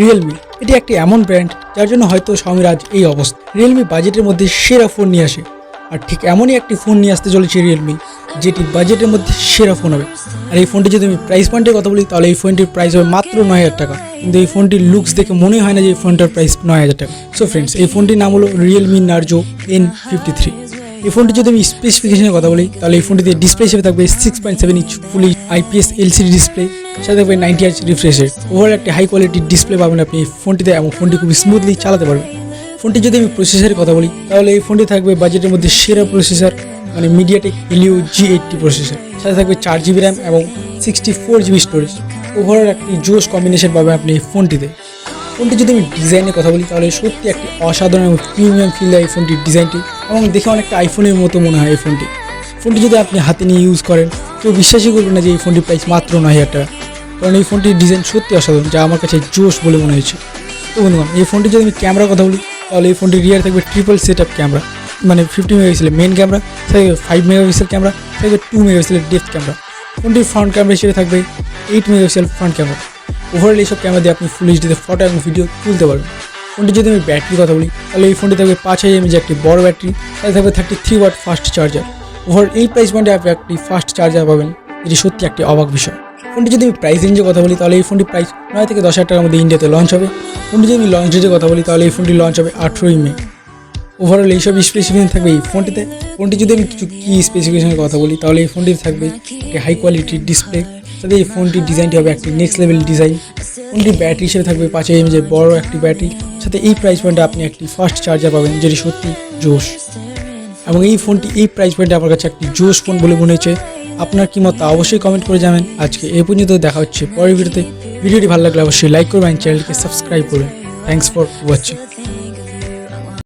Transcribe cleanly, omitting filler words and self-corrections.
Realme এটি একটি এমন ব্র্যান্ড যার জন্য হয়তো শাওমির আজ এই অবস্থা। রিয়েলমি বাজেটের মধ্যে সেরা ফোন নিয়ে আসে, আর ঠিক এমনই একটি ফোন নিয়ে আসতে চলেছে রিয়েলমি, যেটি বাজেটের মধ্যে সেরা ফোন হবে। আর এই ফোনটি যদি আমি প্রাইস পয়েন্টের কথা বলি তাহলে এই ফোনটির প্রাইস হবে মাত্র 9,000 টাকা। কিন্তু এই ফোনটির লুকস দেখে মনে হয় না যে এই ফোনটার প্রাইস 9,000 টাকা। সো ফ্রেন্ডস, এই ফোনটির নাম হলো রিয়েলমি নার্জো N53। এই ফোনটি যদি আমি স্পেসিফিকেশনের কথা বলি তাহলে এই ফোনটিতে ডিসপ্লে হিসেবে থাকবে 6.7 ইঞ্চ ফুলি IPS LCD ডিসপ্লে, সাথে থাকবে 90 হার্জ রিফ্রেশ রেট। ওভারঅল একটি হাই কোয়ালিটির ডিসপ্লে পাবেন আপনি এই ফোনটিতে, এবং ফোনটি খুব স্মুথলি চালাতে পারবেন। ফোনটি যদি আমি প্রসেসরের কথা বলি তাহলে এই ফোনটি থাকবে বাজেটের মধ্যে সেরা প্রসেসর, মানে মিডিয়াটেক Helio G80 প্রসেসর, সাথে থাকবে 4GB র্যাম এবং 64GB স্টোরেজ। ওভারঅল একটি জোস কম্বিনেশন পাবেন আপনি এই ফোনটিতে। ফোনটি যদি আমি ডিজাইনের কথা বলি তাহলে সত্যি একটি অসাধারণ এবং প্রিমিয়াম ফিল দেয় এই ফোনটির ডিজাইনটি, এবং দেখে অনেকটা আইফোনের মতো মনে হয় এই ফোনটি। ফোনটি যদি আপনি হাতে নিয়ে ইউজ করেন কেউ বিশ্বাসই করবে না যে এই ফোনটির প্রাইস মাত্র 9,000 টাকা, কারণ এই ফোনটির ডিজাইন সত্যি অসাধারণ, যা আমার কাছে জোশ বলে মনে হয়েছে। তো বন্ধুগণ, এই ফোনটি যদি আমি ক্যামেরার কথা বলি তাহলে এই ফোনটির রিয়ার থাকবে ট্রিপল সেট আপ ক্যামেরা, মানে 50 মেগাপিক্সেলের মেন ক্যামেরা, থাকবে 5 মেগাপিক্সেল ক্যামেরা, থাকবে 2 মেগাপিক্সেলের ডেপথ ক্যামেরা। ফোনটির ফ্রন্ট ক্যামেরা হিসেবে থাকবে 8 মেগাপিক্সেল ফ্রন্ট ক্যামেরা। ওভারঅল এইসব ক্যামেরা দিয়ে আপনি ফুল এইচডিতে ফটো এবং ভিডিও তুলতে পারবেন। ফোনটি যদি আমি ব্যাটারির কথা বলি তাহলে এই ফোনটি থাকবে 5000 mAh একটি বড় ব্যাটারি, তাতে থাকবে 33 ওয়াট ফাস্ট চার্জার। ওভারঅল এই প্রাইস পয়েন্টে আপনি একটি ফাস্ট চার্জার পাবেন, যেটি সত্যি একটি অবাক বিষয়। ফোনটি যদি আমি প্রাইস রেঞ্জের কথা বলি তাহলে এই ফোনটি প্রাইস 9 থেকে 10,000 টাকার মধ্যে ইন্ডিয়াতে লঞ্চ হবে। ফোনটি যদি আমি লঞ্চ ডেটের কথা বলি তাহলে এই ফোনটি লঞ্চ হবে 18ই মে। ওভারঅল এইসব স্পেসিফিকেশন থাকবে এই ফোনটিতে। ফোনটি যদি আমি কিছু কি স্পেসিফিকেশনের কথা বলি তাহলে এই ফোনটিতে থাকবে একটি হাই কোয়ালিটির ডিসপ্লে, সাথে এই ফোনটির ডিজাইনটি হবে একটি নেক্সট লেভেল ডিজাইন। ফোনটির ব্যাটারি হিসেবে থাকবে 5000 mAh বড় একটি ব্যাটারি, সাথে এই প্রাইস পয়েন্টে আপনি একটি ফাস্ট চার্জার পাবেন, যেটি সত্যি জোশ। এবং এই ফোনটি এই প্রাইস পয়েন্টে আমার কাছে একটি জোশ ফোন বলে মনে হয়েছে। আপনার কি মত অবশ্যই কমেন্ট করে জানাবেন। আজকে এই পর্যন্ত, দেখা হচ্ছে পরের ভিডিওতে। ভিডিওটি ভালো লাগলে অবশ্যই লাইক করবেন, চ্যানেলটিকে সাবস্ক্রাইব করবেন। Thanks for watching.